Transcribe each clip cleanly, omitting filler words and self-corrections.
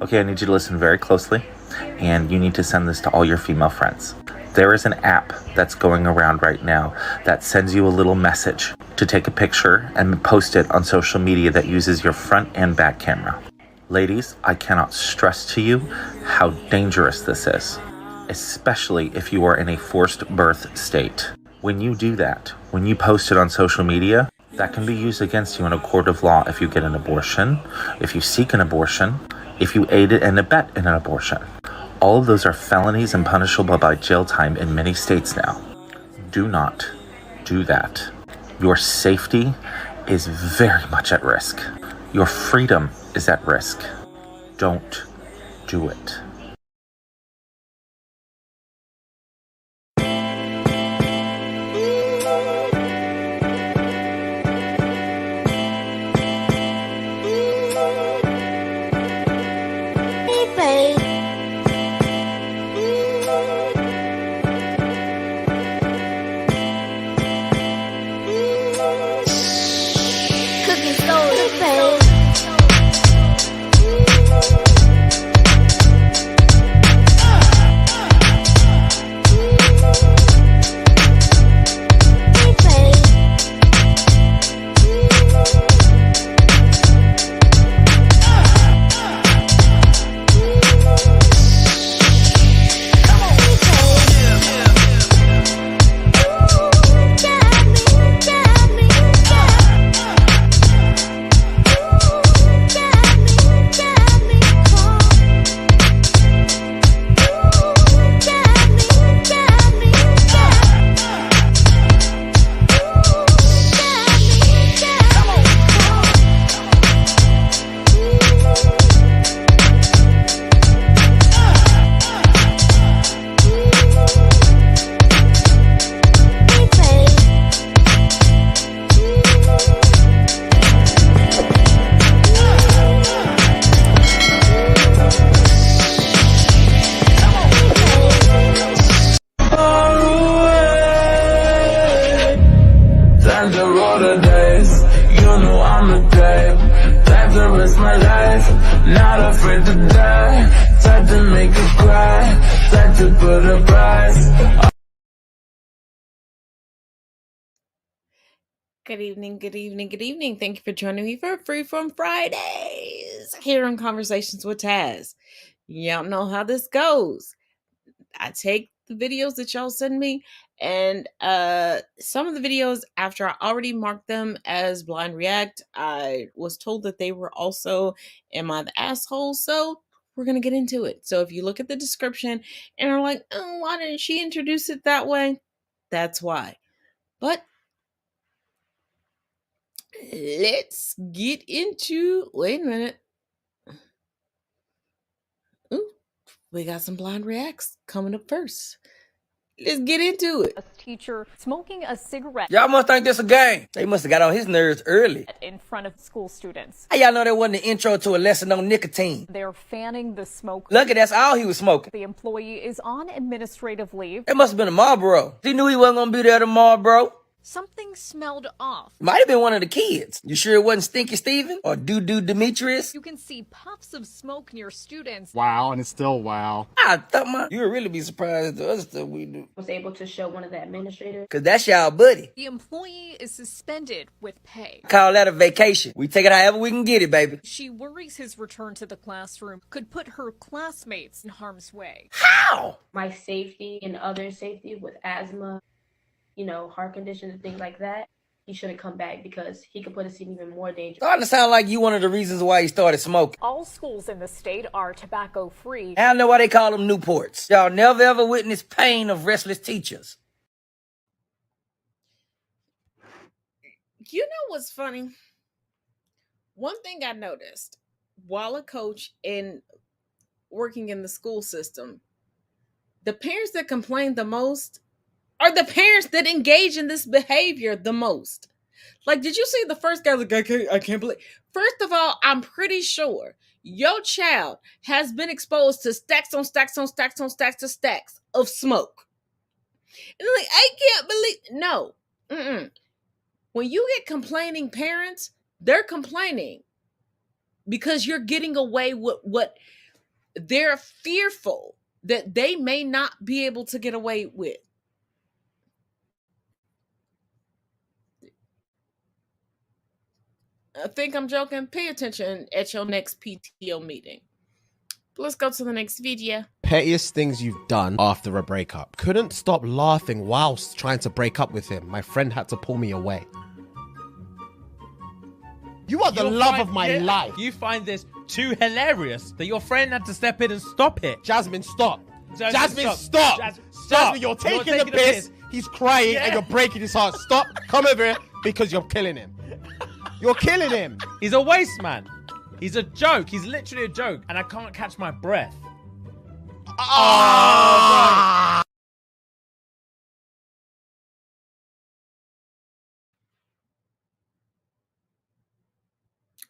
Okay, I need you to listen very closely, and you need to send this to all your female friends. There is an app that's going around right now that sends you a little message to take a picture and post it on social media that uses your front and back camera. Ladies, I cannot stress to you how dangerous this is, especially if you are in a forced birth state. When you do that, when you post it on social media, that can be used against you in a court of law if you get an abortion, if you seek an abortion, if you aid and abet in an abortion. All of those are felonies and punishable by jail time in many states now. Do not do that. Your safety is very much at risk. Your freedom is at risk. Don't do it. Good evening, good evening, good evening. Thank you for joining me for Freeform Fridays here on Conversations with Taz. Y'all know how this goes. I take the videos that y'all send me, and some of the videos, after I already marked them as blind react, I was told that they were also Am I the Asshole? So we're going to get into it. So if you look at the description and are like, oh, why didn't she introduce it that way? That's why. But let's get into. Wait a minute. Ooh, we got some blind reacts coming up first. Let's get into it. A teacher smoking a cigarette. Y'all must think this a game. They must have got on his nerves early. In front of school students. How y'all know that wasn't the intro to a lesson on nicotine? They're fanning the smoke. Lucky that's all he was smoking. The employee is on administrative leave. It must have been a Marlboro. He knew he wasn't gonna be there tomorrow, bro. Something smelled off. Might have been one of the kids. You sure it wasn't Stinky Steven or Doo-Doo Demetrius? You can see puffs of smoke near students. Wow, and it's still wow. I thought you would really be surprised at the other stuff we do. Was able to show one of the administrators. Cause that's y'all buddy. The employee is suspended with pay. Call that a vacation. We take it however we can get it, baby. She worries his return to the classroom could put her classmates in harm's way. How? My safety and other safety with asthma, heart conditions and things like that, he shouldn't come back because he could put us in even more danger. Starting to sound like you one of the reasons why he started smoking. All schools in the state are tobacco-free. I don't know why they call them Newports. Y'all never ever witnessed pain of restless teachers. You know what's funny? One thing I noticed while a coach and working in the school system, the parents that complain the most are the parents that engage in this behavior the most. Like, did you see the first guy? Like, I can't believe. First of all, I'm pretty sure your child has been exposed to stacks on stacks on stacks on stacks of stacks of smoke. And they're like, I can't believe. No. When you get complaining parents, they're complaining because you're getting away with what they're fearful that they may not be able to get away with. I think I'm joking. Pay attention at your next PTO meeting. Let's go to the next video. Pettiest things you've done after a breakup. Couldn't stop laughing whilst trying to break up with him. My friend had to pull me away. You are the love of my life. You find this too hilarious that your friend had to step in and stop it. Jasmine, stop. Jasmine, stop. stop. Jasmine, you're taking the piss. He's crying and you're breaking his heart. Stop. Come over here because you're killing him. You're killing him. He's a waste man. He's a joke. He's literally a joke. And I can't catch my breath. Ah!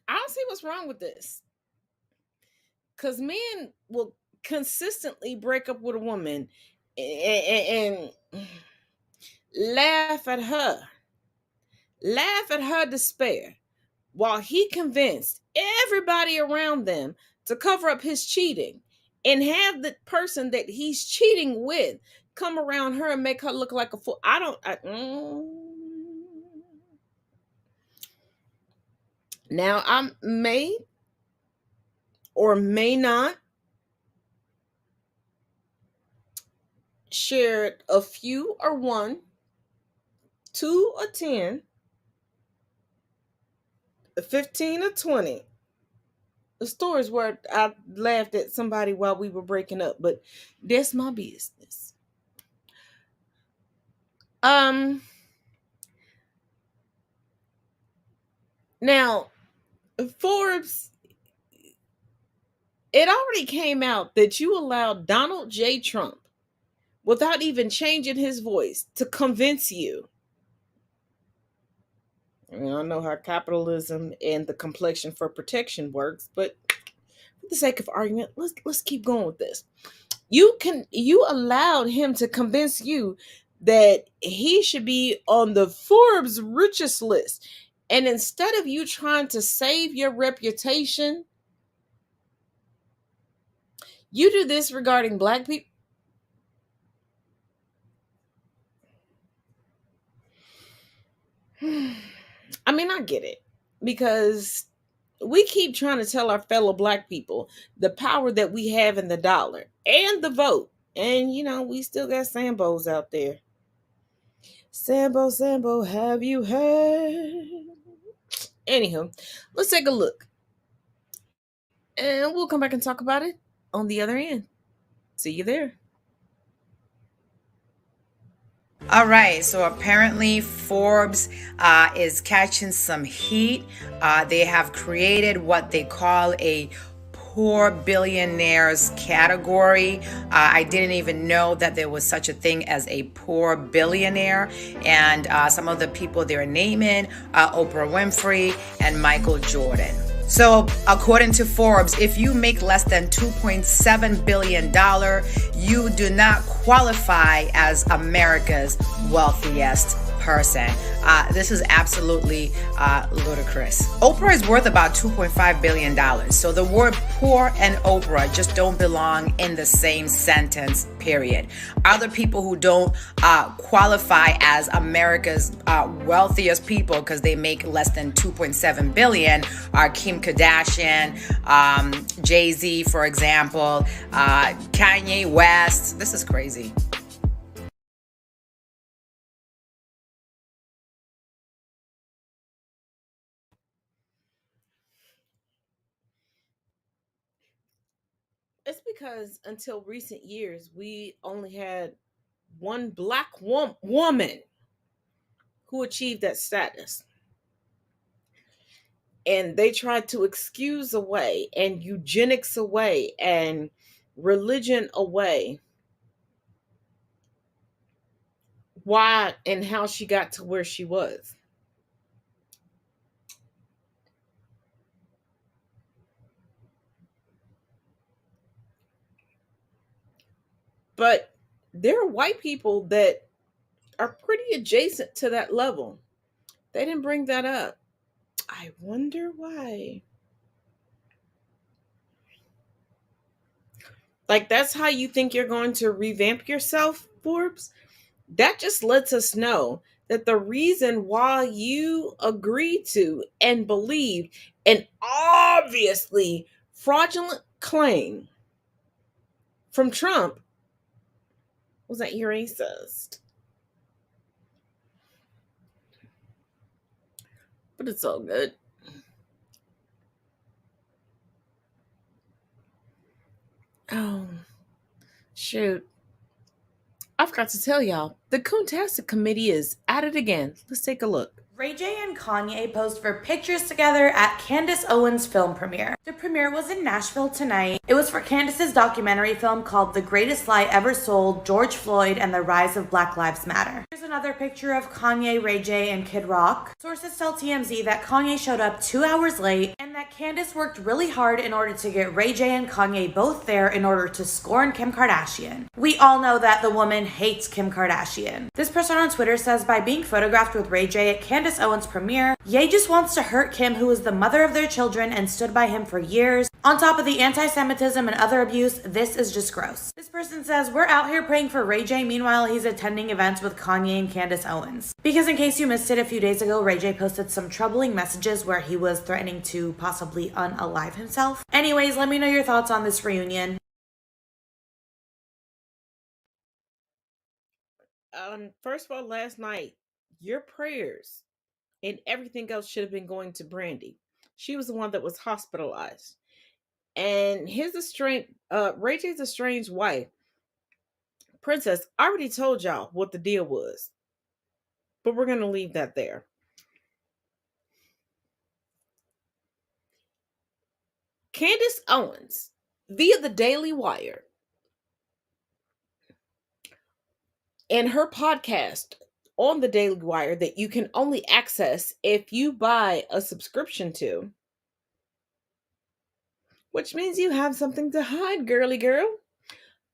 I don't see what's wrong with this. Because men will consistently break up with a woman and laugh at her despair, while he convinced everybody around them to cover up his cheating and have the person that he's cheating with come around her and make her look like a fool. Now, I may or may not share a few or 1, 2 or 10, 15 or 20 the stories where I laughed at somebody while we were breaking up, but that's my business. Now, Forbes, it already came out that you allowed Donald J. Trump, without even changing his voice, to convince you. I mean, I know how capitalism and the complexion for protection works, but for the sake of argument, let's keep going with this. You allowed him to convince you that he should be on the Forbes richest list. And instead of you trying to save your reputation, you do this regarding Black people. I mean, I get it, because we keep trying to tell our fellow Black people the power that we have in the dollar and the vote. And, we still got Sambos out there. Sambo, have you heard? Anywho, let's take a look. And we'll come back and talk about it on the other end. See you there. All right, so apparently Forbes is catching some heat. They have created what they call a poor billionaires category. I didn't even know that there was such a thing as a poor billionaire. And some of the people they're naming, Oprah Winfrey and Michael Jordan. So according to Forbes, if you make less than $2.7 billion, you do not qualify as America's wealthiest person. This is absolutely ludicrous. Oprah is worth about $2.5 billion. So the word poor and Oprah just don't belong in the same sentence, period. Other people who don't qualify as America's wealthiest people because they make less than $2.7 billion are Kim Kardashian, Jay-Z, for example, Kanye West. This is crazy. It's because until recent years, we only had one Black woman who achieved that status. And they tried to excuse away and eugenics away and religion away why and how she got to where she was. But there are white people that are pretty adjacent to that level. They didn't bring that up. I wonder why. Like, that's how you think you're going to revamp yourself, Forbes? That just lets us know that the reason why you agreed to and believed an obviously fraudulent claim from Trump was that you're racist. But it's all good. Oh, shoot. I forgot to tell y'all, the Coontastic Committee is at it again. Let's take a look. Ray J and Kanye posed for pictures together at Candace Owens' film premiere. The premiere was in Nashville tonight. It was for Candace's documentary film called The Greatest Lie Ever Sold, George Floyd and the Rise of Black Lives Matter. Here's another picture of Kanye, Ray J, and Kid Rock. Sources tell TMZ that Kanye showed up 2 hours late and that Candace worked really hard in order to get Ray J and Kanye both there in order to scorn Kim Kardashian. We all know that the woman hates Kim Kardashian. This person on Twitter says by being photographed with Ray J at Candace Owens' premiere, Ye just wants to hurt Kim, who is the mother of their children and stood by him for years. On top of the anti-Semitism and other abuse, this is just gross. This person says, we're out here praying for Ray J, meanwhile he's attending events with Kanye and Candace Owens. Because in case you missed it a few days ago, Ray J posted some troubling messages where he was threatening to possibly unalive himself. Anyways, let me know your thoughts on this reunion. First of all, last night, your prayers and everything else should have been going to Brandy. She was the one that was hospitalized. And Ray J's estranged wife, Princess, I already told y'all what the deal was. But we're going to leave that there. Candace Owens, via the Daily Wire, and her podcast on the Daily Wire that you can only access if you buy a subscription to, which means you have something to hide, girly girl,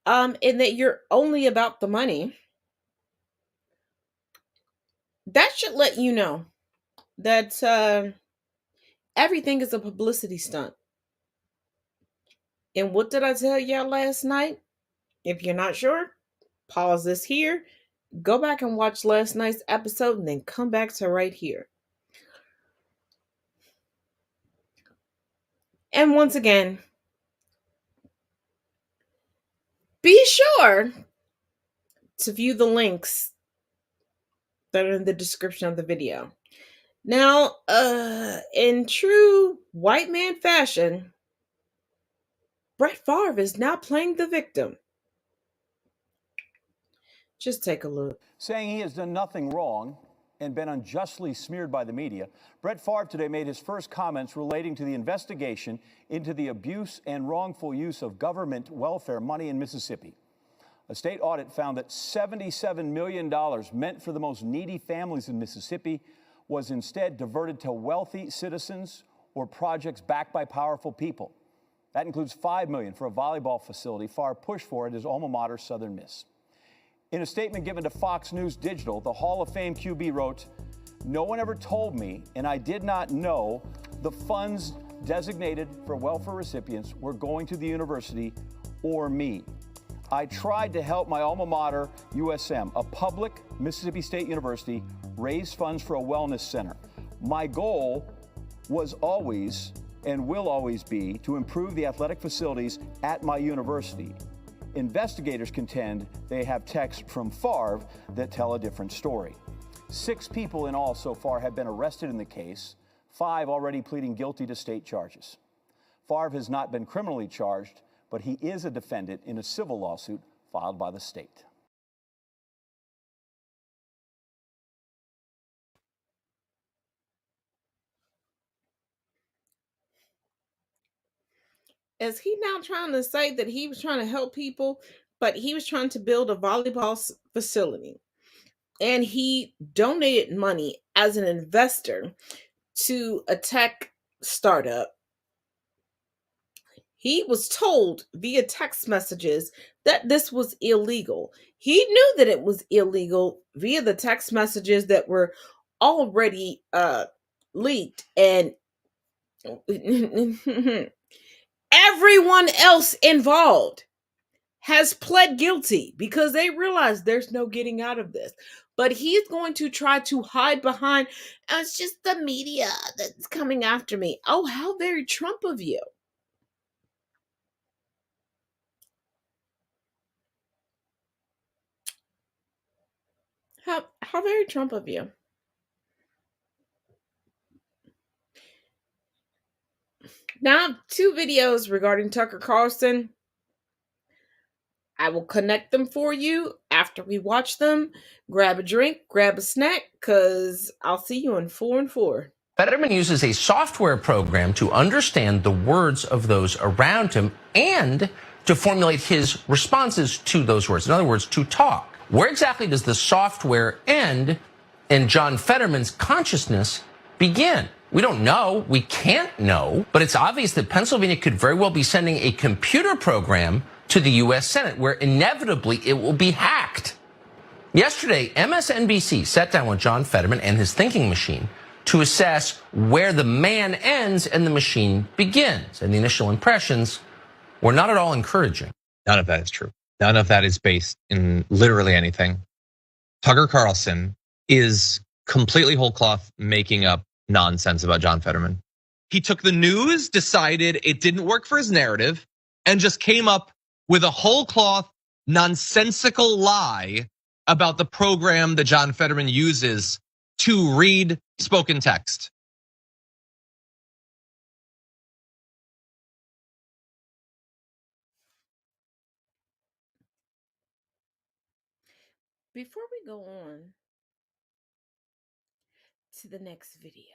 and that you're only about the money. That should let you know that everything is a publicity stunt. And what did I tell y'all last night? If you're not sure, pause this here, go back and watch last night's episode, and then come back to right here. And once again, be sure to view the links that are in the description of the video. Now, in true white man fashion, Brett Favre is now playing the victim. Just take a look. Saying he has done nothing wrong and been unjustly smeared by the media, Brett Favre today made his first comments relating to the investigation into the abuse and wrongful use of government welfare money in Mississippi. A state audit found that $77 million meant for the most needy families in Mississippi was instead diverted to wealthy citizens or projects backed by powerful people. That includes $5 million for a volleyball facility Favre pushed for at his alma mater, Southern Miss. In a statement given to Fox News Digital, the Hall of Fame QB wrote, "No one ever told me, and I did not know, the funds designated for welfare recipients were going to the university or me. I tried to help my alma mater, USM, a public Mississippi State University, raise funds for a wellness center. My goal was always and will always be to improve the athletic facilities at my university. Investigators contend they have texts from Favre that tell a different story." 6 people in all so far have been arrested in the case, 5 already pleading guilty to state charges. Favre has not been criminally charged, but he is a defendant in a civil lawsuit filed by the state. Is he now trying to say that he was trying to help people, but he was trying to build a volleyball facility, and he donated money as an investor to a tech startup? He was told via text messages that this was illegal. He knew that it was illegal via the text messages that were already leaked, and everyone else involved has pled guilty because they realize there's no getting out of this. But he's going to try to hide behind, it's just the media that's coming after me. Oh, how very Trump of you. How very Trump of you. Now, 2 videos regarding Tucker Carlson. I will connect them for you after we watch them. Grab a drink, grab a snack, because I'll see you in 4 and 4. Fetterman uses a software program to understand the words of those around him and to formulate his responses to those words. In other words, to talk. Where exactly does the software end and John Fetterman's consciousness begin? We don't know. We can't know. But it's obvious that Pennsylvania could very well be sending a computer program to the U.S. Senate, where inevitably it will be hacked. Yesterday, MSNBC sat down with John Fetterman and his thinking machine to assess where the man ends and the machine begins. And the initial impressions were not at all encouraging. None of that is true. None of that is based in literally anything. Tucker Carlson is completely whole cloth making up nonsense about John Fetterman. He took the news, decided it didn't work for his narrative, and just came up with a whole cloth nonsensical lie about the program that John Fetterman uses to read spoken text. Before we go on to the next video,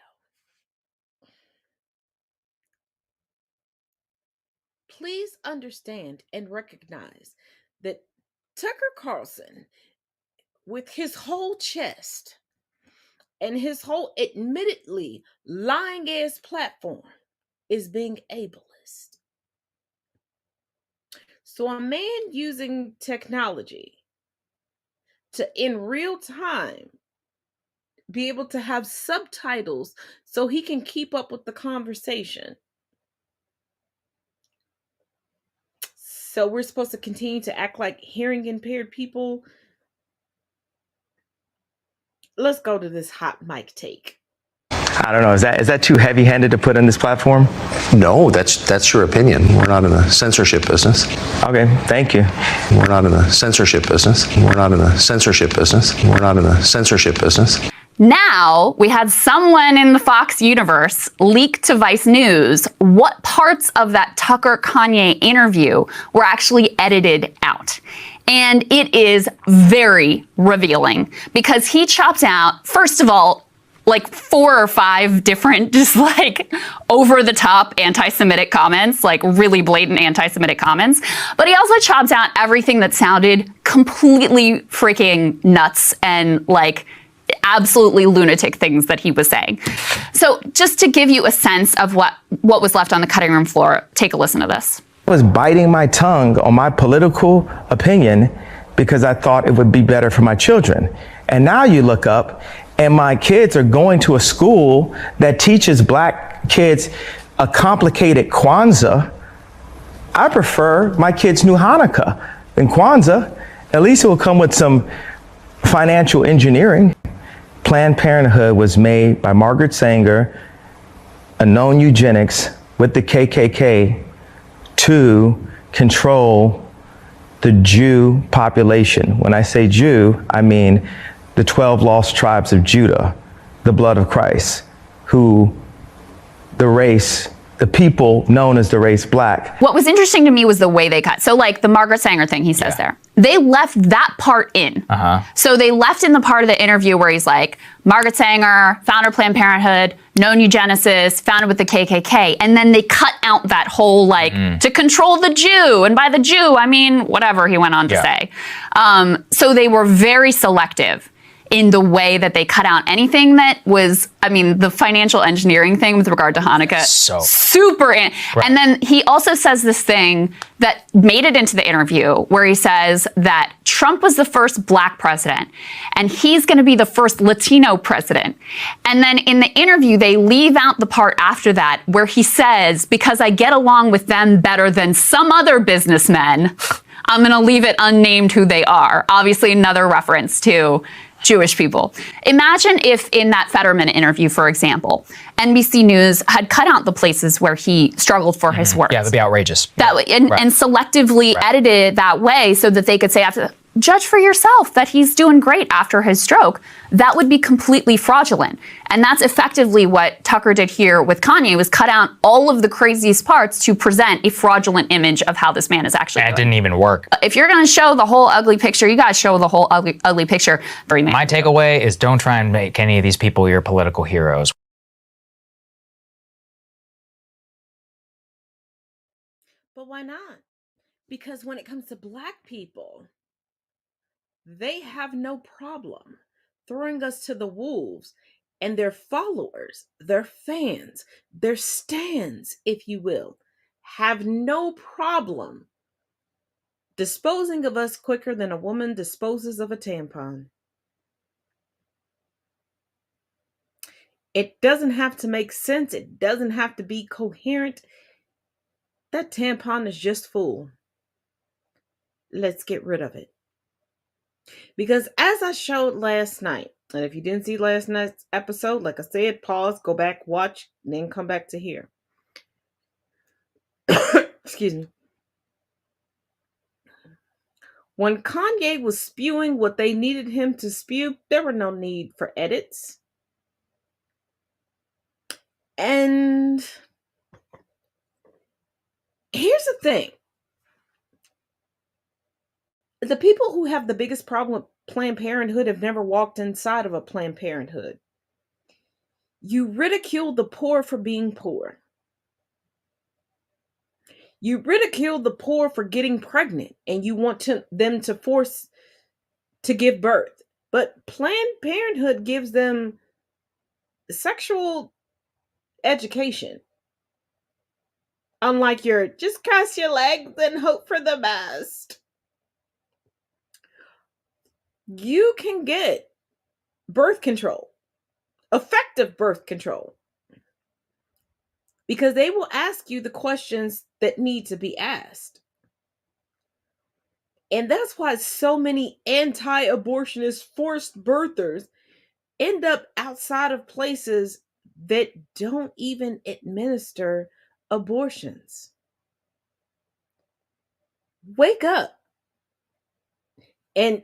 please understand and recognize that Tucker Carlson, with his whole chest and his whole admittedly lying ass platform, is being ableist. So a man using technology to, in real time, be able to have subtitles so he can keep up with the conversation. So we're supposed to continue to act like hearing impaired people. Let's go to this hot mic take. I don't know. Is that too heavy-handed to put on this platform? No, that's your opinion. We're not in the censorship business. Okay, thank you. We're not in the censorship business. We're not in the censorship business. We're not in the censorship business. Now, we had someone in the Fox universe leak to Vice News what parts of that Tucker Kanye interview were actually edited out. And it is very revealing because he chops out, first of all, like 4 or 5 different just like over-the-top anti-Semitic comments, like really blatant anti-Semitic comments. But he also chops out everything that sounded completely freaking nuts and like absolutely lunatic things that he was saying. So just to give you a sense of what was left on the cutting room floor, take a listen to this. I was biting my tongue on my political opinion because I thought it would be better for my children. And now you look up and my kids are going to a school that teaches black kids a complicated Kwanzaa. I prefer my kids knew Hanukkah than Kwanzaa. At least it will come with some financial engineering. Planned Parenthood was made by Margaret Sanger, a known eugenics with the KKK, to control the Jew population. When I say Jew, I mean the 12 lost tribes of Judah, the blood of Christ, who the people known as the race black. What was interesting to me was the way they cut. So like the Margaret Sanger thing he says there, they left that part in. So they left in the part of the interview where he's like, Margaret Sanger, founder of Planned Parenthood, known eugenicist, founded with the KKK. And then they cut out that whole like, to control the Jew. And by the Jew, I mean, whatever he went on to say. So they were very selective in the way that they cut out anything that was, I mean, the financial engineering thing with regard to Hanukkah, super. And then he also says this thing that made it into the interview where he says that Trump was the first black president and he's going to be the first Latino president. And then in the interview, they leave out the part after that where he says, because I get along with them better than some other businessmen, I'm going to leave it unnamed who they are. Obviously, another reference to Jewish people. Imagine if in that Fetterman interview, for example, NBC News had cut out the places where he struggled for his words. Yeah, that'd be outrageous. That way, and selectively edited it that way so that they could say after, judge for yourself that he's doing great after his stroke. That would be completely fraudulent. And that's effectively what Tucker did here with Kanye, was cut out all of the craziest parts to present a fraudulent image of how this man is actually doing. It didn't even work. If you're going to show the whole ugly picture, you got to show the whole ugly picture. My takeaway is don't try and make any of these people your political heroes. But why not? Because when it comes to Black people, they have no problem throwing us to the wolves, and their followers, their fans, their stans, if you will, have no problem disposing of us quicker than a woman disposes of a tampon. It doesn't have to make sense. It doesn't have to be coherent. That tampon is just full. Let's get rid of it. Because as I showed last night, and if you didn't see last night's episode, like I said, pause, go back, watch, then come back to here. Excuse me. When Kanye was spewing what they needed him to spew, there were no need for edits. And here's the thing. The people who have the biggest problem with Planned Parenthood have never walked inside of a Planned Parenthood. You ridicule the poor for being poor. You ridicule the poor for getting pregnant, and you want them to force to give birth. But Planned Parenthood gives them sexual education. Unlike your just cross your legs and hope for the best. You can get birth control, effective birth control, because they will ask you the questions that need to be asked. And that's why so many anti-abortionist forced birthers end up outside of places that don't even administer abortions. Wake up. And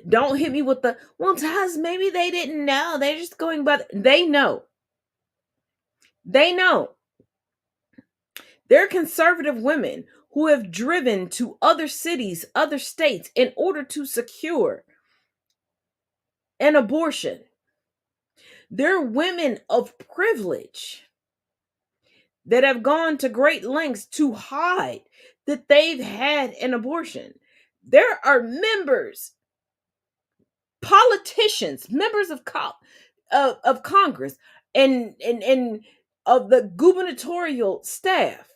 don't hit me with the, well, Taz, maybe they didn't know. They're just going by. They know. They know. They're conservative women who have driven to other cities, other states in order to secure an abortion. They're women of privilege that have gone to great lengths to hide that they've had an abortion. There are members, politicians, members of Congress, and of the gubernatorial staff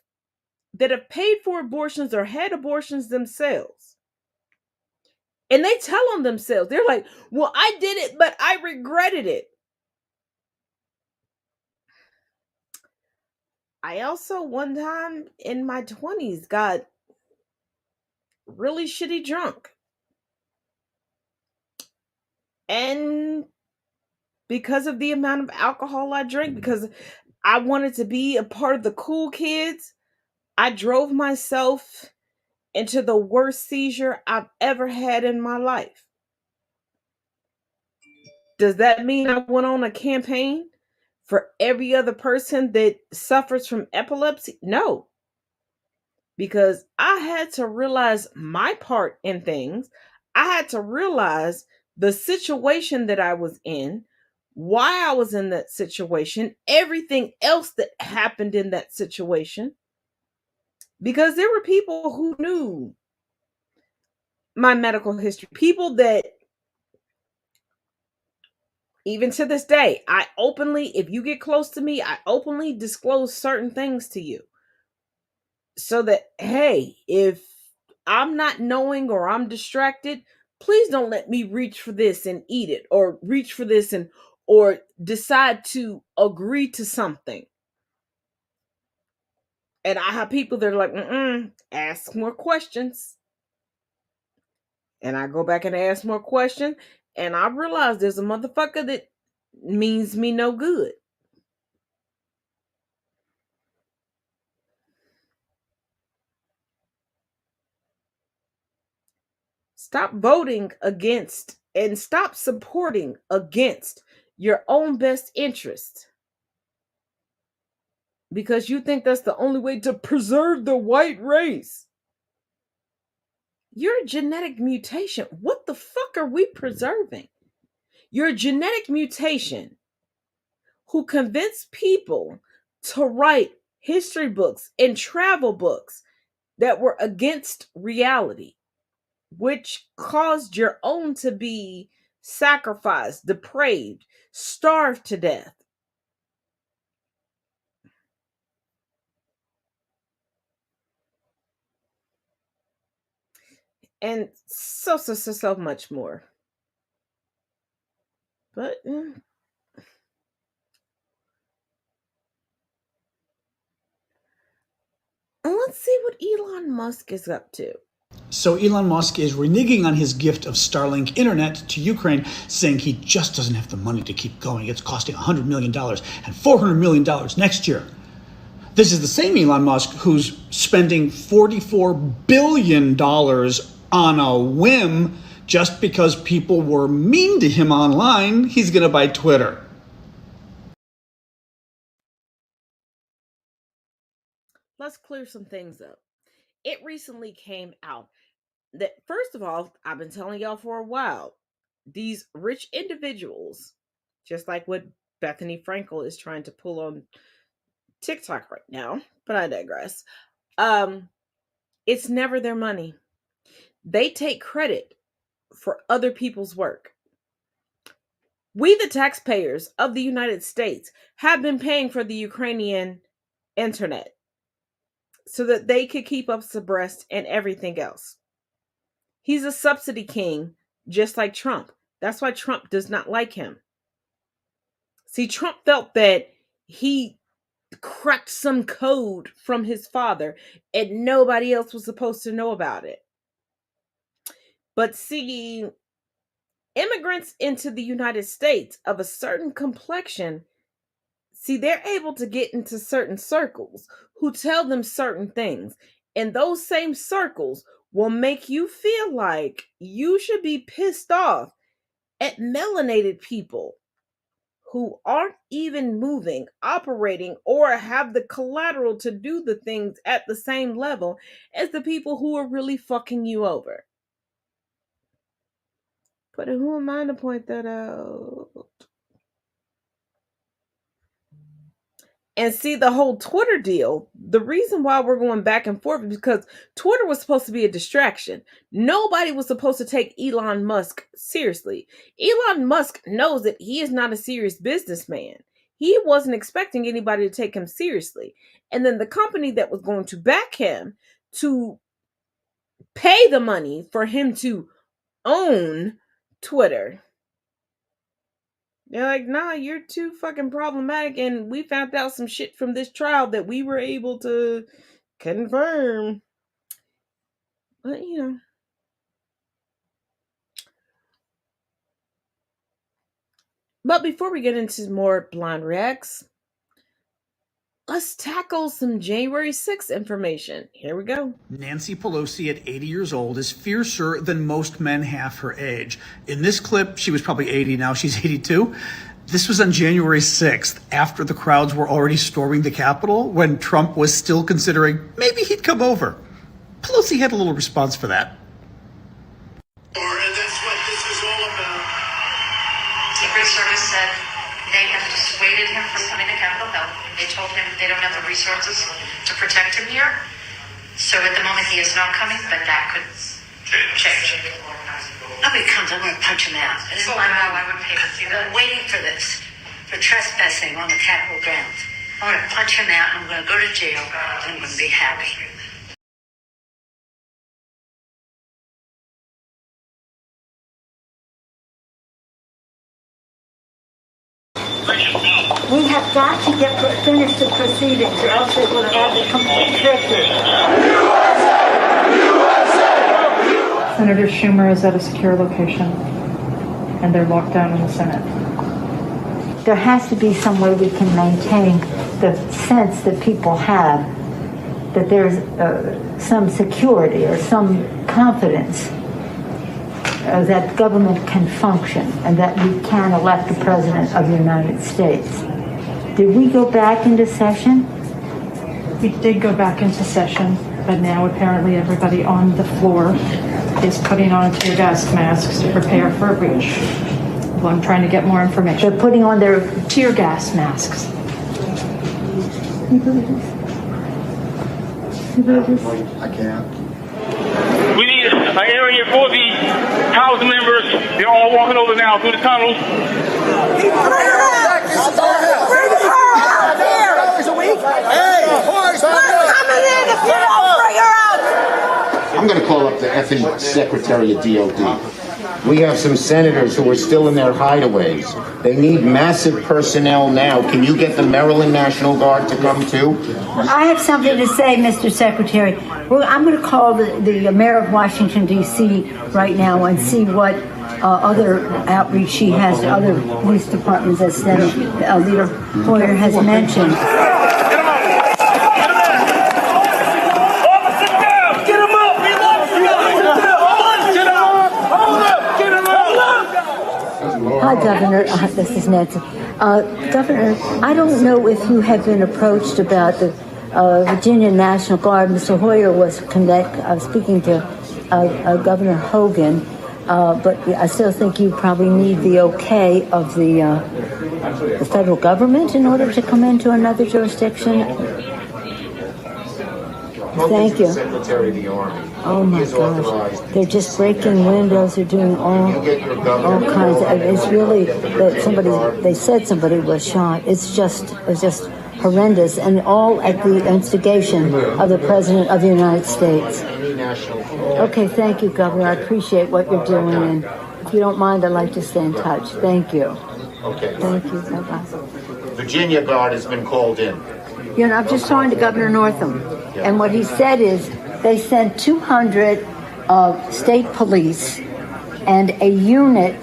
that have paid for abortions or had abortions themselves. And they tell on themselves. They're like, well, I did it, but I regretted it. I also, one time in my 20s, got really shitty drunk. And because of the amount of alcohol I drank, because I wanted to be a part of the cool kids, I drove myself into the worst seizure I've ever had in my life. Does that mean I went on a campaign for every other person that suffers from epilepsy? No. Because I had to realize my part in things. I had to realize the situation that I was in, why I was in that situation, everything else that happened in that situation. Because there were people who knew my medical history, people that even to this day, I openly, if you get close to me, I openly disclose certain things to you. So that, hey, if I'm not knowing or I'm distracted, please don't let me reach for this and eat it, or reach for this and or decide to agree to something. And I have people that are like, ask more questions. And I go back and ask more questions, and I realize there's a motherfucker that means me no good. Stop voting against and stop supporting against your own best interest. Because you think that's the only way to preserve the white race. You're a genetic mutation. What the fuck are we preserving? You're a genetic mutation who convinced people to write history books and travel books that were against reality, which caused your own to be sacrificed, depraved, starved to death. And so much more. But and let's see what Elon Musk is up to. So Elon Musk is reneging on his gift of Starlink internet to Ukraine, saying he just doesn't have the money to keep going. It's costing $100 million and $400 million next year. This is the same Elon Musk who's spending $44 billion on a whim just because people were mean to him online. He's going to buy Twitter. Let's clear some things up. It recently came out that, first of all, I've been telling y'all for a while, these rich individuals, just like what Bethany Frankel is trying to pull on TikTok right now, but I digress. It's never their money. They take credit for other people's work. We, the taxpayers of the United States, have been paying for the Ukrainian internet so that they could keep up abreast and everything else. He's a subsidy king, just like Trump. That's why Trump does not like him. See, Trump felt that he cracked some code from his father and nobody else was supposed to know about it. But see, immigrants into the United States of a certain complexion, see, they're able to get into certain circles who tell them certain things. And those same circles will make you feel like you should be pissed off at melanated people who aren't even moving, operating, or have the collateral to do the things at the same level as the people who are really fucking you over. But who am I to point that out? And see, the whole Twitter deal, the reason why we're going back and forth is because Twitter was supposed to be a distraction. Nobody was supposed to take Elon Musk seriously. Elon Musk knows that he is not a serious businessman. He wasn't expecting anybody to take him seriously. And then the company that was going to back him to pay the money for him to own Twitter, they're like, nah, you're too fucking problematic, and we found out some shit from this trial that we were able to confirm. But, you know. But before we get into more blind reacts, let's tackle some January 6th information. Here we go. Nancy Pelosi at 80 years old is fiercer than most men half her age. In this clip, she was probably 80, now she's 82. This was on January 6th, after the crowds were already storming the Capitol, when Trump was still considering maybe he'd come over. Pelosi had a little response for that. And that's what this is all about. Secret Service said they have dissuaded him from coming to Capitol Hill. They told him they don't have the resources to protect him here. So at the moment he is not coming, but that could change. Nobody comes, I'm going to punch him out. Oh, wow, I would pay to see that. I'm waiting for this, for trespassing on the Capitol grounds. I'm going to punch him out, and I'm going to go to jail, and I'm going to be happy. We have got to finish the proceedings, or else they're going to have the complete victory. Senator Schumer is at a secure location, and they're locked down in the Senate. There has to be some way we can maintain the sense that people have that there's some security or some confidence that government can function and that we can elect the President of the United States. Did we go back into session? We did go back into session, but now apparently everybody on the floor is putting on tear gas masks to prepare for a breach. Well, I'm trying to get more information. They're putting on their tear gas masks. I can't. We need an area for the House members. They're all walking over now through the tunnels. I'm going to call up the effing Secretary of DOD. We have some senators who are still in their hideaways. They need massive personnel now. Can you get the Maryland National Guard to come too? I have something to say, Mr. Secretary. Well, I'm going to call the mayor of Washington, D.C. right now and see what other outreach she has to other police departments, as Leader Hoyer has mentioned. Hi, Governor. This is Nancy. Governor, I don't know if you have been approached about the Virginia National Guard. Mr. Hoyer was speaking to Governor Hogan, but I still think you probably need the okay of the federal government in order to come into another jurisdiction. Thank you. Secretary of the Army. Oh my gosh, they're just breaking windows. They're doing all kinds of. It's really that they said somebody was shot. It's just horrendous, and all at the instigation of the President of the United States. Okay, thank you, Governor. I appreciate what you're doing, and if you don't mind, I'd like to stay in touch. Thank you. Okay. Thank you. Bye-bye. Virginia Guard has been called in. You know, I'm just talking to Governor Northam, and what he said is they sent 200 state police and a unit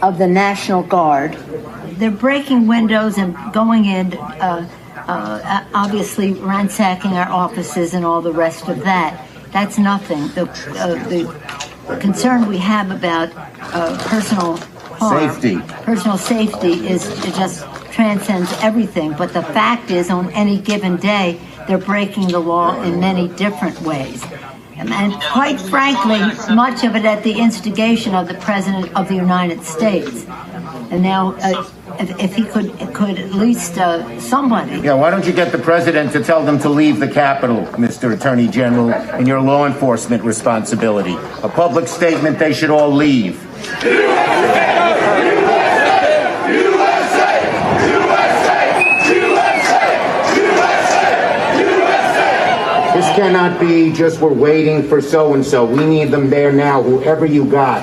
of the National Guard. They're breaking windows and going in, obviously ransacking our offices and all the rest of that. That's nothing. The concern we have about personal harm, personal safety is it just transcends everything. But the fact is, on any given day, they're breaking the law in many different ways. And quite frankly, much of it at the instigation of the President of the United States. And now, if he could at least somebody. Yeah, why don't you get the President to tell them to leave the Capitol, Mr. Attorney General, in your law enforcement responsibility. A public statement, they should all leave. This cannot be just we're waiting for so-and-so. We need them there now, whoever you got.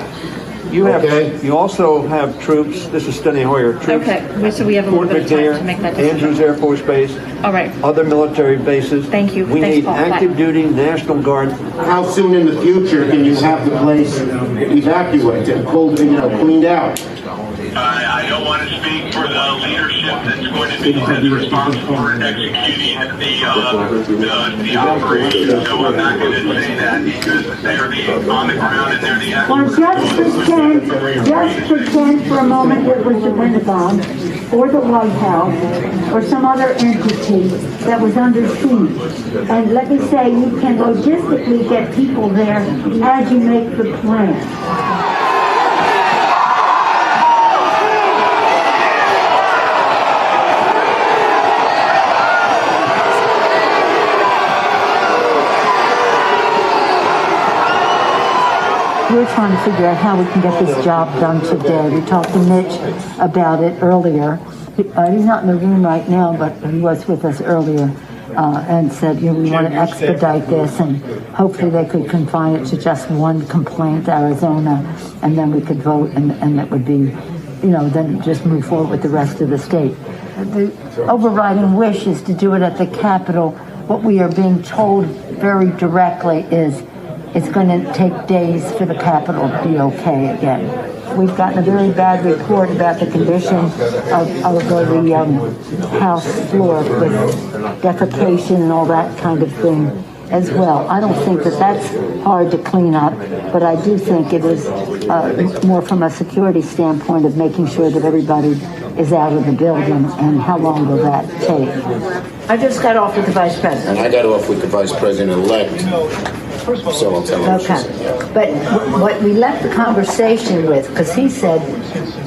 You also have troops. This is Steny Hoyer. Troops. Okay, so we have a little bit of time to make that decision. Andrews Air Force Base. All right. Other military bases. Thank you. We need active duty National Guard. How soon in the future can you have the place evacuated, pulled, cleaned out? I don't want to speak for the leadership that's going to be responsible for executing the operation, so I'm not going to say that because they're on the ground and they're the Well, just pretend for a moment it was the Pentagon or the White House or some other entity that was under siege. And let me say, you can logistically get people there as you make the plan. We're trying to figure out how we can get this job done today. We talked to Mitch about it earlier. He's not in the room right now, but he was with us earlier and said, we want to expedite this, and hopefully they could confine it to just one complaint, Arizona, and then we could vote, and that would be, then just move forward with the rest of the state. The overriding wish is to do it at the Capitol. What we are being told very directly is it's going to take days for the Capitol to be okay again. We've gotten a very bad report about the condition of the House floor with defecation and all that kind of thing as well. I don't think that that's hard to clean up, but I do think it is more from a security standpoint of making sure that everybody is out of the building, and how long will that take? I just got off with the Vice President. And I got off with the Vice President-elect. So I'll tell him. Okay. But what we left the conversation with, because he said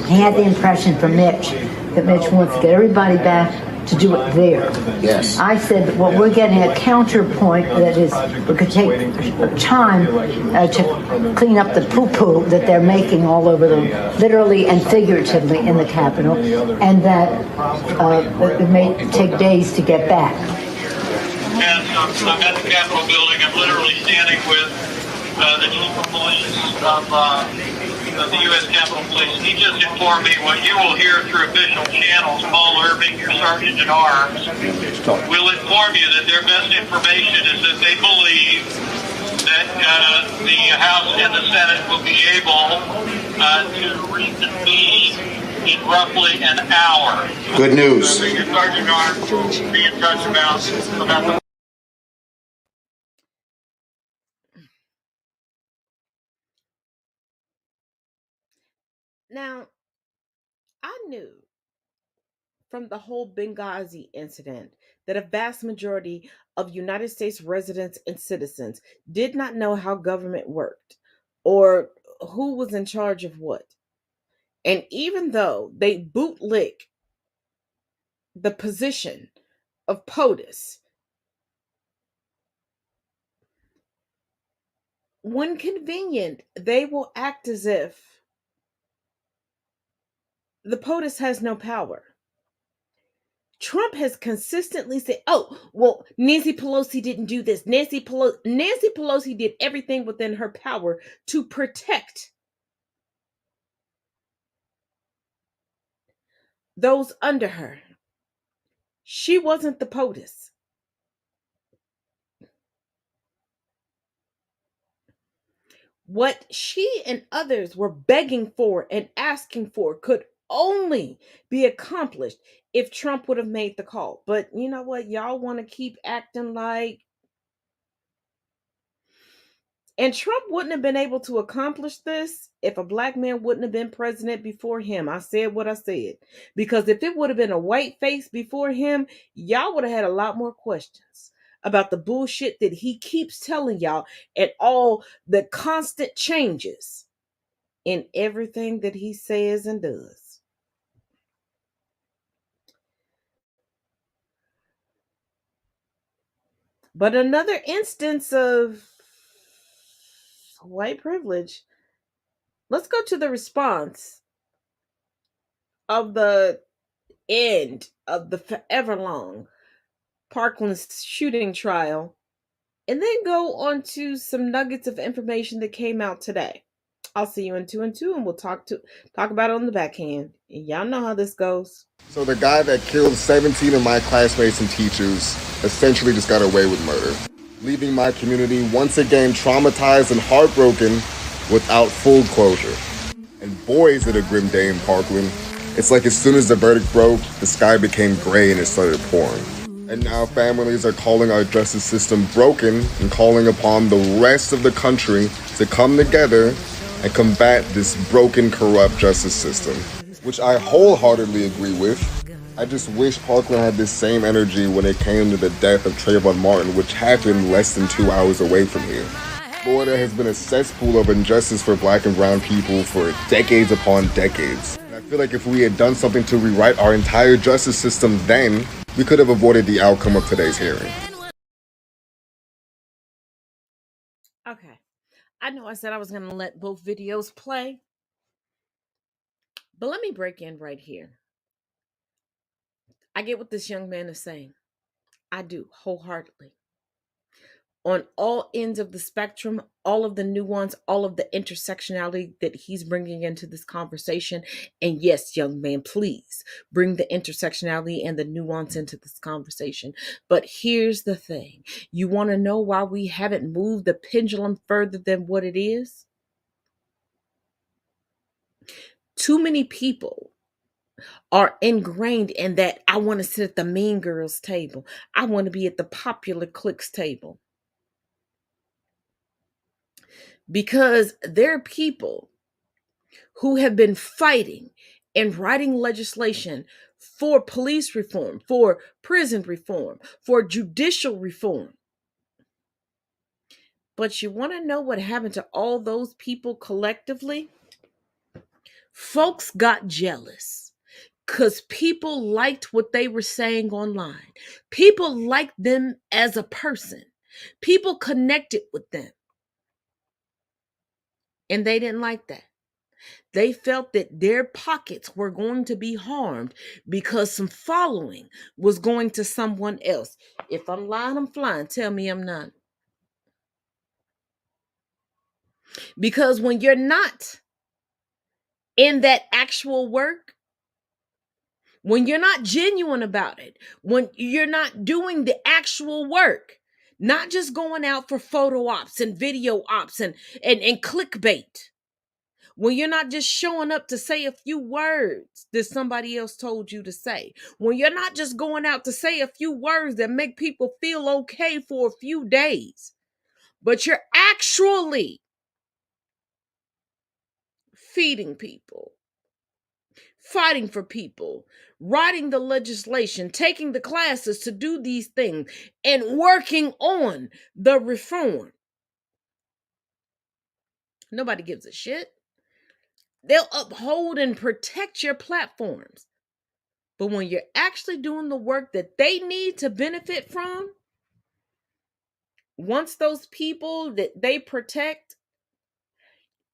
he had the impression from Mitch that Mitch wants to get everybody back to do it there. Yes. I said, well, we're getting a counterpoint that is, we could take time to clean up the poo-poo that they're making all over literally and figuratively in the Capitol, and that it may take days to get back. And I'm at the Capitol building. I'm literally standing with the chief of police of the U.S. Capitol Police. He just informed me what you will hear through official channels. Paul Irving, your sergeant at arms, will inform you that their best information is that they believe that the House and the Senate will be able to reconvene in roughly an hour. Good news. Your sergeant at arms will be in touch about the. Now, I knew from the whole Benghazi incident that a vast majority of United States residents and citizens did not know how government worked or who was in charge of what. And even though they bootlick the position of POTUS, when convenient, they will act as if the POTUS has no power. Trump has consistently said, oh, well, Nancy Pelosi didn't do this. Nancy Pelosi did everything within her power to protect those under her. She wasn't the POTUS. What she and others were begging for and asking for could only be accomplished if Trump would have made the call. But you know what? Y'all want to keep acting like. And Trump wouldn't have been able to accomplish this if a black man wouldn't have been president before him. I said what I said. Because if it would have been a white face before him, y'all would have had a lot more questions about the bullshit that he keeps telling y'all and all the constant changes in everything that he says and does. But another instance of white privilege. Let's go to the response of the end of the forever long Parkland shooting trial, and then go on to some nuggets of information that came out today. I'll see you in 2 and 2, and we'll talk about it on the backhand. Y'all know how this goes. So the guy that killed 17 of my classmates and teachers essentially just got away with murder, leaving my community once again traumatized and heartbroken without full closure. And boy, is it a grim day in Parkland. It's like as soon as the verdict broke, the sky became gray and it started pouring. And now families are calling our justice system broken and calling upon the rest of the country to come together and combat this broken, corrupt justice system, which I wholeheartedly agree with. I just wish Parkland had this same energy when it came to the death of Trayvon Martin, which happened less than 2 hours away from here. Florida has been a cesspool of injustice for black and brown people for decades upon decades. And I feel like if we had done something to rewrite our entire justice system then, we could have avoided the outcome of today's hearing. Okay. I know I said I was going to let both videos play, but let me break in right here. I get what this young man is saying. I do, wholeheartedly. on all ends of the spectrum, all of the nuance, all of the intersectionality that he's bringing into this conversation. And yes, young man, please bring the intersectionality and the nuance into this conversation. But here's the thing. You want to know why we haven't moved the pendulum further than what it is? Too many people are ingrained in that I want to sit at the mean girls table. I want to be at the popular cliques table. Because there are people who have been fighting and writing legislation for police reform, for prison reform, for judicial reform. But you want to know what happened to all those people collectively? Folks got jealous because people liked what they were saying online. People liked them as a person. People connected with them. And they didn't like that. They felt that their pockets were going to be harmed because some following was going to someone else. If I'm lying, I'm flying. Tell me I'm not. Because when you're not in that actual work, when you're not genuine about it, when you're not doing the actual work, not just going out for photo ops and video ops and clickbait, when you're not just showing up to say a few words that somebody else told you to say, when you're not just going out to say a few words that make people feel okay for a few days, but you're actually feeding people, fighting for people, writing the legislation, taking the classes to do these things, and working on the reform. Nobody gives a shit. They'll uphold and protect your platforms. But when you're actually doing the work that they need to benefit from, once those people that they protect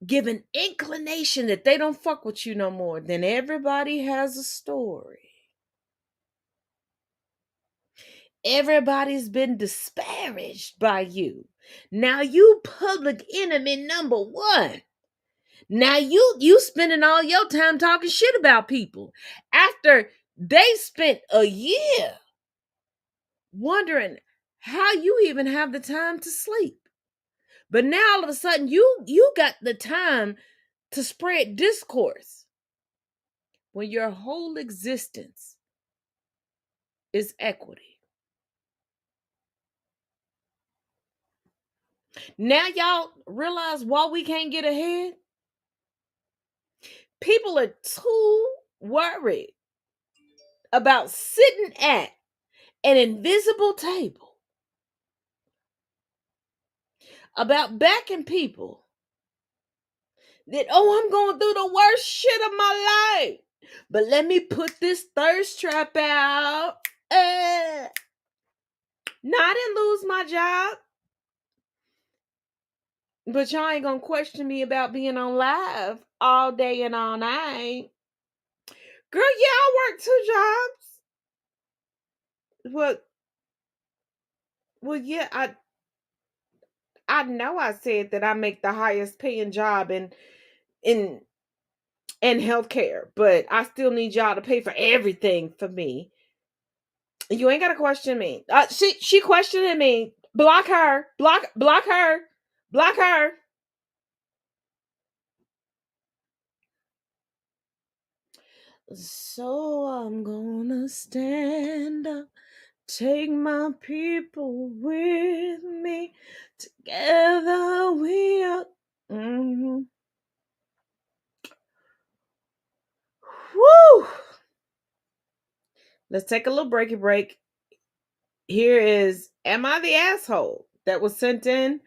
give an inclination that they don't fuck with you no more, then everybody has a story. Everybody's been disparaged by you. Now you public enemy number one. Now you spending all your time talking shit about people after they spent a year wondering how you even have the time to sleep. But now all of a sudden you got the time to spread discourse when your whole existence is equity. Now y'all realize why we can't get ahead? People are too worried about sitting at an invisible table, about backing people that, oh, I'm going through the worst shit of my life, but let me put this thirst trap out. No, I didn't lose my job, but y'all ain't gonna question me about being on live all day and all night. Girl, yeah, I work 2 jobs. Well, yeah, I know I said that I make the highest paying job in healthcare, but I still need y'all to pay for everything for me. You ain't gotta question me. She questioning me. Block her. Block her. Block her. So I'm gonna stand up, take my people with me. Together we are. Woo! Let's take a little breaky break. Here is Am I the Asshole? That was sent in.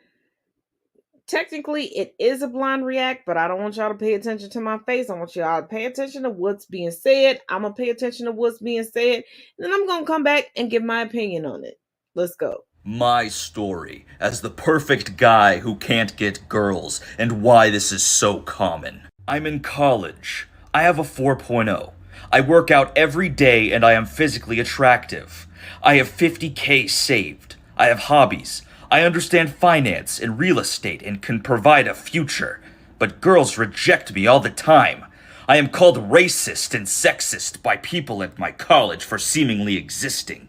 Technically, it is a blind react, but I don't want y'all to pay attention to my face. I want y'all to pay attention to what's being said. I'm going to pay attention to what's being said. And then I'm going to come back and give my opinion on it. Let's go. My story as the perfect guy who can't get girls and why this is so common. I'm in college. I have a 4.0. I work out every day and I am physically attractive. I have $50K saved. I have hobbies. I understand finance and real estate and can provide a future, but girls reject me all the time. I am called racist and sexist by people at my college for seemingly existing.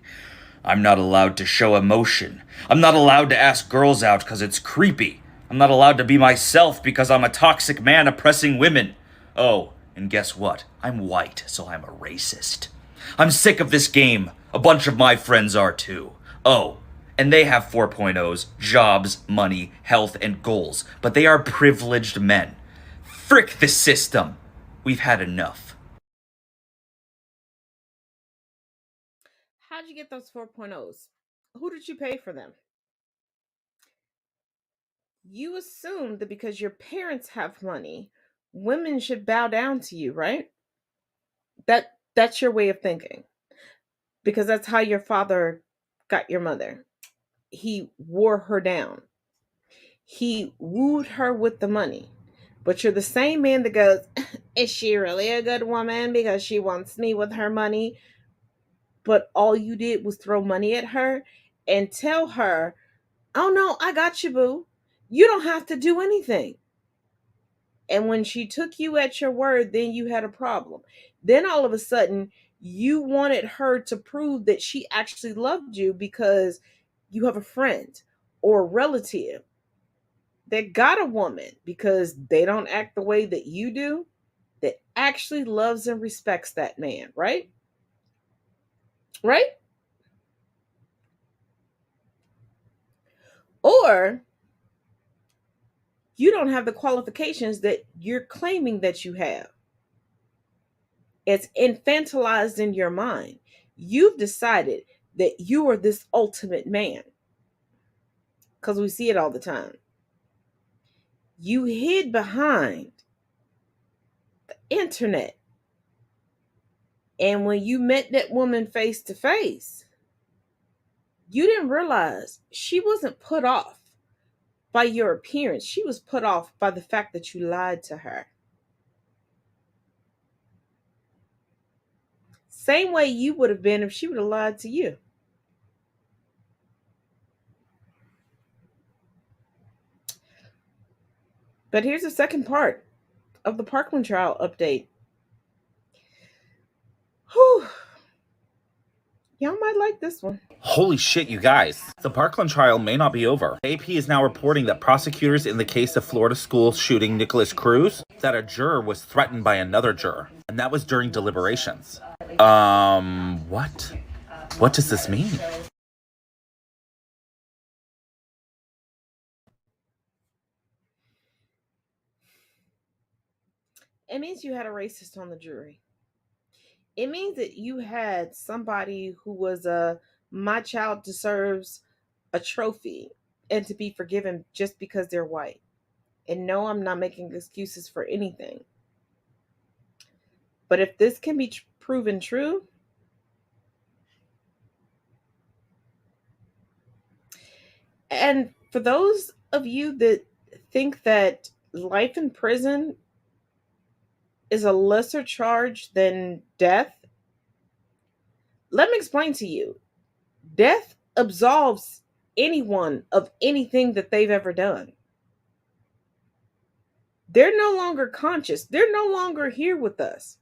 I'm not allowed to show emotion. I'm not allowed to ask girls out because it's creepy. I'm not allowed to be myself because I'm a toxic man oppressing women. Oh, and guess what? I'm white, so I'm a racist. I'm sick of this game. A bunch of my friends are too. Oh, and they have 4.0s, jobs, money, health, and goals, but they are privileged men. Frick the system. We've had enough. How'd you get those 4.0s? Who did you pay for them? You assume that because your parents have money, women should bow down to you, right? That's your way of thinking. Because that's how your father got your mother. He wore her down. He wooed her with the money. But you're the same man that goes, is she really a good woman because she wants me with her money? But all you did was throw money at her and tell her, oh no, I got you, boo. You don't have to do anything. And when she took you at your word, then you had a problem. Then all of a sudden, you wanted her to prove that she actually loved you because you have a friend or a relative that got a woman because they don't act the way that you do, that actually loves and respects that man, right? Right? Or you don't have the qualifications that you're claiming that you have. It's infantilized in your mind. You've decided that you are this ultimate man. Because we see it all the time. You hid behind the internet. And when you met that woman face to face, you didn't realize she wasn't put off by your appearance. She was put off by the fact that you lied to her. Same way you would have been if she would have lied to you. But here's the second part of the Parkland trial update. Whew. Y'all might like this one. Holy shit, you guys. The Parkland trial may not be over. AP is now reporting that prosecutors in the case of Florida school shooting Nicholas Cruz, that a juror was threatened by another juror, and that was during deliberations. What? What does this mean? It means you had a racist on the jury. It means that you had somebody who was my child deserves a trophy and to be forgiven just because they're white. And no, I'm not making excuses for anything. But if this can be proven true, and for those of you that think that life in prison is a lesser charge than death, let me explain to you. Death absolves anyone of anything that they've ever done. They're no longer conscious. They're no longer here with us.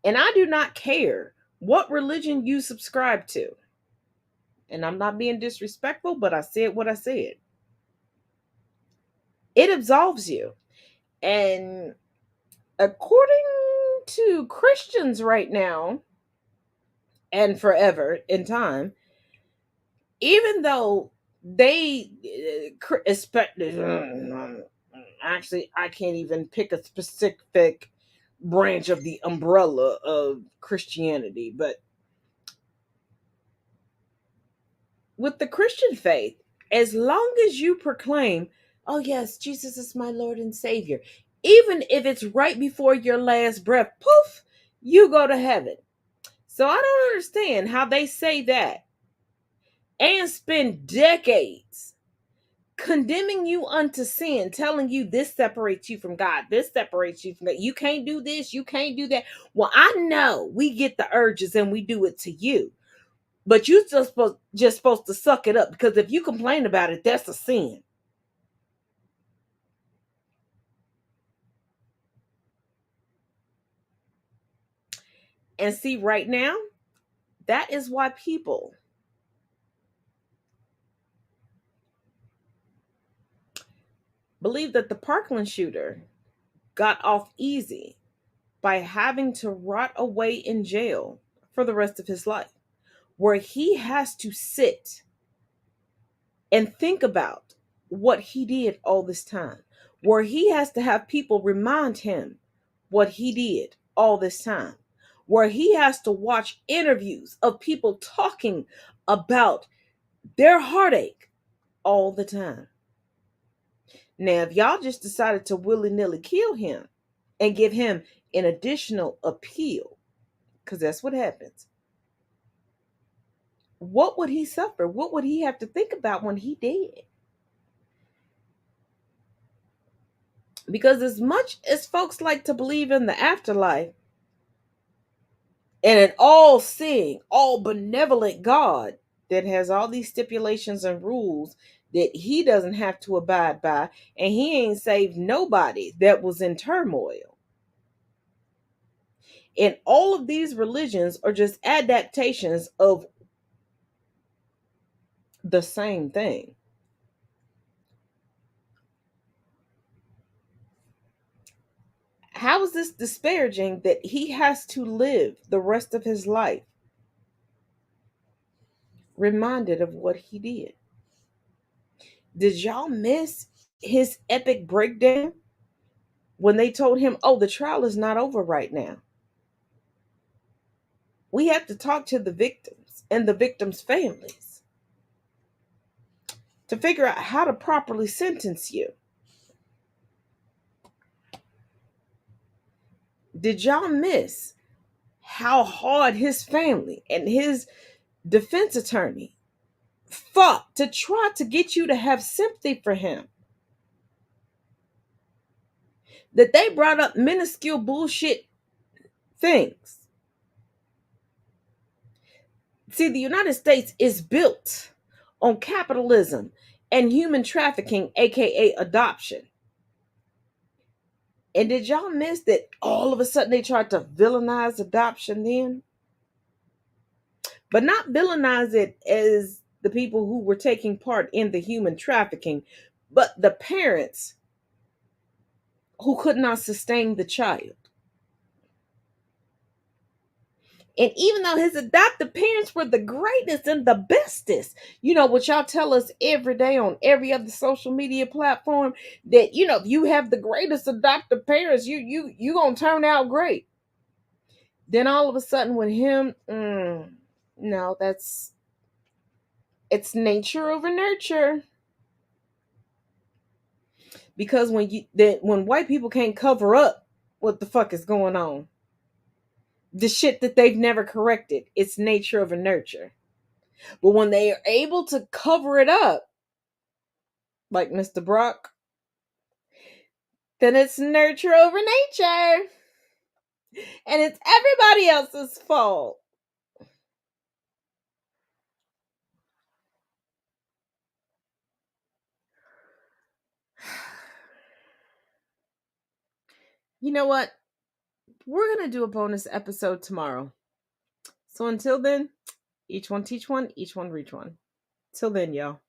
And I do not care what religion you subscribe to. And I'm not being disrespectful, but I said what I said. It absolves you. And according to Christians right now, and forever in time, even though they expect, actually, I can't even pick a specific branch of the umbrella of Christianity, but with the Christian faith, as long as you proclaim, oh yes, Jesus is my Lord and Savior, even if it's right before your last breath, poof, you go to heaven. So I don't understand how they say that and spend decades condemning you unto sin, telling you this separates you from God, this separates you from God. You can't do this, you can't do that. Well, I know we get the urges and we do it to you. But you just supposed to suck it up, because if you complain about it, that's a sin. And see, right now, that is why people believe that the Parkland shooter got off easy by having to rot away in jail for the rest of his life, where he has to sit and think about what he did all this time, where he has to have people remind him what he did all this time, where he has to watch interviews of people talking about their heartache all the time. Now, if y'all just decided to willy-nilly kill him and give him an additional appeal, because that's what happens, what would he suffer? What would he have to think about when he did? Because as much as folks like to believe in the afterlife and an all-seeing, all-benevolent God that has all these stipulations and rules that he doesn't have to abide by, and he ain't saved nobody that was in turmoil. And all of these religions are just adaptations of the same thing. How is this disparaging that he has to live the rest of his life reminded of what he did? Did y'all miss his epic breakdown when they told him, oh, the trial is not over right now? We have to talk to the victims and the victims' families to figure out how to properly sentence you. Did y'all miss how hard his family and his defense attorney fought to try to get you to have sympathy for him? That they brought up minuscule bullshit things. See, the United States is built on capitalism and human trafficking, aka adoption. And did y'all miss that all of a sudden they tried to villainize adoption then? But not villainize it as the people who were taking part in the human trafficking, but the parents who could not sustain the child. And even though his adoptive parents were the greatest and the bestest, you know, what y'all tell us every day on every other social media platform, that, you know, if you have the greatest adoptive parents, you gonna turn out great. Then all of a sudden with him, no, it's nature over nurture. Because when white people can't cover up what the fuck is going on, the shit that they've never corrected, it's nature over nurture. But when they are able to cover it up, like Mr. Brock, then it's nurture over nature. And it's everybody else's fault. You know what? We're going to do a bonus episode tomorrow. So until then, each one teach one, each one reach one. Till then, y'all.